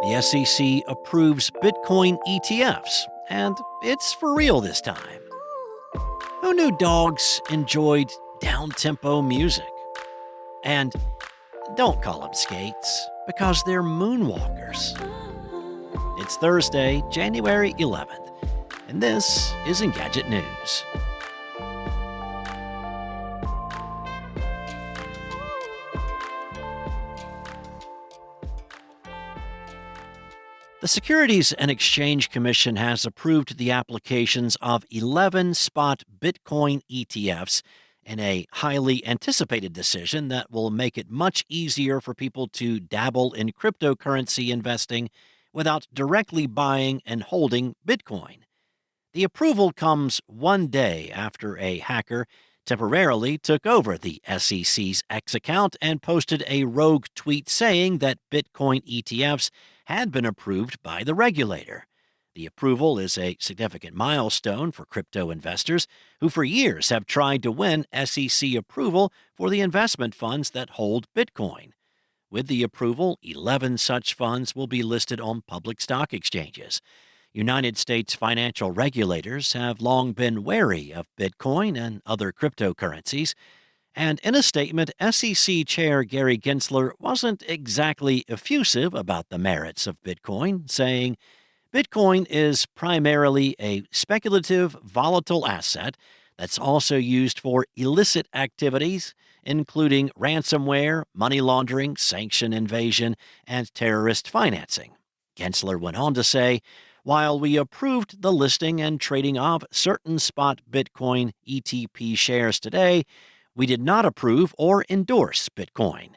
The SEC approves Bitcoin ETFs, and it's for real this time. Who knew dogs enjoyed downtempo music? And don't call them skates, because they're moonwalkers. It's Thursday, January 11th, and this is Engadget News. The Securities and Exchange Commission has approved the applications of 11 spot Bitcoin ETFs in a highly anticipated decision that will make it much easier for people to dabble in cryptocurrency investing without directly buying and holding Bitcoin. The approval comes one day after a hacker temporarily took over the SEC's X account and posted a rogue tweet saying that Bitcoin ETFs had been approved by the regulator. The approval is a significant milestone for crypto investors who for years have tried to win SEC approval for the investment funds that hold Bitcoin. With the approval, 11 such funds will be listed on public stock exchanges. United States financial regulators have long been wary of Bitcoin and other cryptocurrencies, and in a statement, SEC Chair Gary Gensler wasn't exactly effusive about the merits of Bitcoin, saying, Bitcoin is primarily a speculative, volatile asset that's also used for illicit activities, including ransomware, money laundering, sanction invasion, and terrorist financing. Gensler went on to say, while we approved the listing and trading of certain spot Bitcoin ETP shares today, we did not approve or endorse Bitcoin.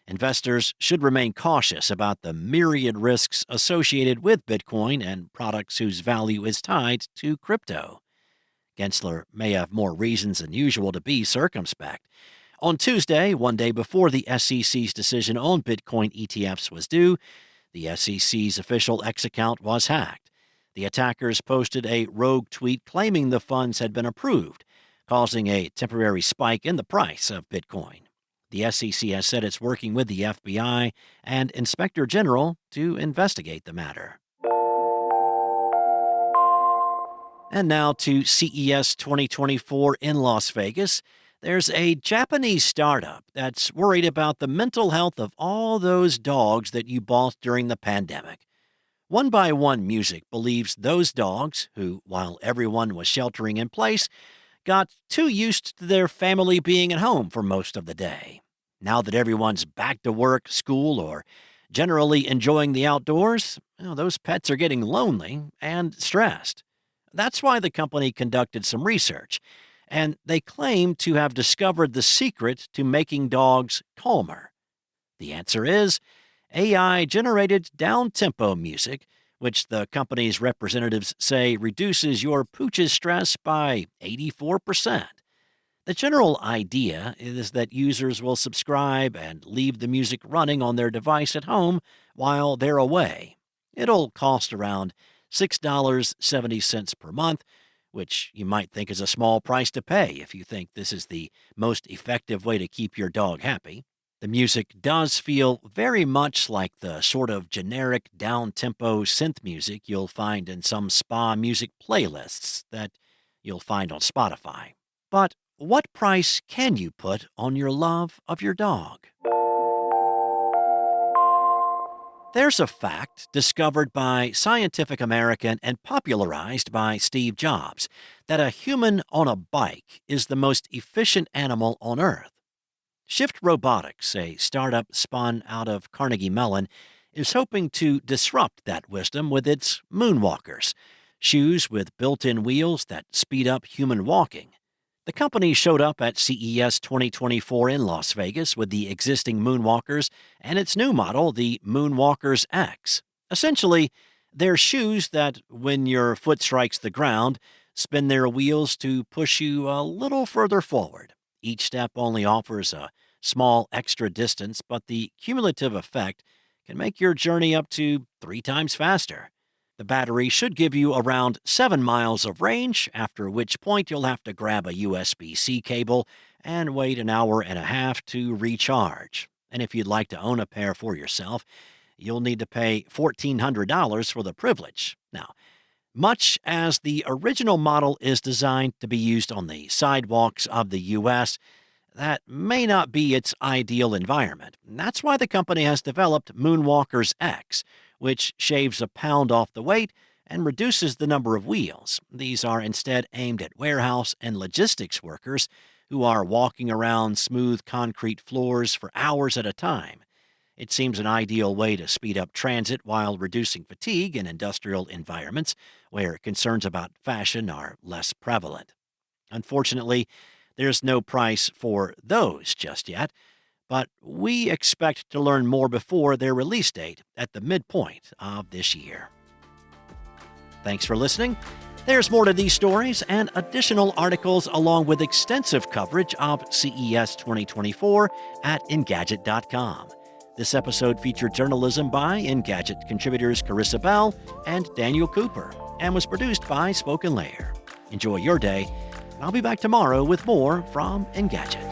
Investors should remain cautious about the myriad risks associated with Bitcoin and products whose value is tied to crypto. Gensler may have more reasons than usual to be circumspect. On Tuesday, one day before the SEC's decision on Bitcoin ETFs was due, the SEC's official X account was hacked. The attackers posted a rogue tweet claiming the funds had been approved, causing a temporary spike in the price of Bitcoin. The SEC has said it's working with the FBI and Inspector General to investigate the matter. And now to CES 2024 in Las Vegas. There's a Japanese startup that's worried about the mental health of all those dogs that you bought during the pandemic. One by One Music believes those dogs, who, while everyone was sheltering in place, got too used to their family being at home for most of the day. Now that everyone's back to work, school, or generally enjoying the outdoors, those pets are getting lonely and stressed. That's why the company conducted some research, and they claim to have discovered the secret to making dogs calmer. The answer is AI-generated down-tempo music, which the company's representatives say reduces your pooch's stress by 84%. The general idea is that users will subscribe and leave the music running on their device at home while they're away. It'll cost around $6.70 per month, which you might think is a small price to pay if you think this is the most effective way to keep your dog happy. The music does feel very much like the sort of generic down-tempo synth music you'll find in some spa music playlists that you'll find on Spotify. But what price can you put on your love of your dog? There's a fact discovered by Scientific American and popularized by Steve Jobs that a human on a bike is the most efficient animal on Earth. Shift Robotics, a startup spun out of Carnegie Mellon, is hoping to disrupt that wisdom with its Moonwalkers, shoes with built-in wheels that speed up human walking. The company showed up at CES 2024 in Las Vegas with the existing Moonwalkers and its new model, the Moonwalkers X. Essentially, they're shoes that, when your foot strikes the ground, spin their wheels to push you a little further forward. Each step only offers a small extra distance, but the cumulative effect can make your journey up to 3 times faster. The battery should give you around 7 miles of range, after which point you'll have to grab a USB-C cable and wait an hour and a half to recharge. And if you'd like to own a pair for yourself, You'll need to pay $1,400 for the privilege. Now, much as the original model is designed to be used on the sidewalks of the U.S., that may not be its ideal environment. That's why the company has developed Moonwalkers X, which shaves a pound off the weight and reduces the number of wheels. These are instead aimed at warehouse and logistics workers who are walking around smooth concrete floors for hours at a time. It seems an ideal way to speed up transit while reducing fatigue in industrial environments where concerns about fashion are less prevalent. Unfortunately, there's no price for those just yet, but we expect to learn more before their release date at the midpoint of this year. Thanks for listening. There's more to these stories and additional articles along with extensive coverage of CES 2024 at Engadget.com. This episode featured journalism by Engadget contributors Carissa Bell and Daniel Cooper and was produced by Spoken Layer. Enjoy your day, and I'll be back tomorrow with more from Engadget.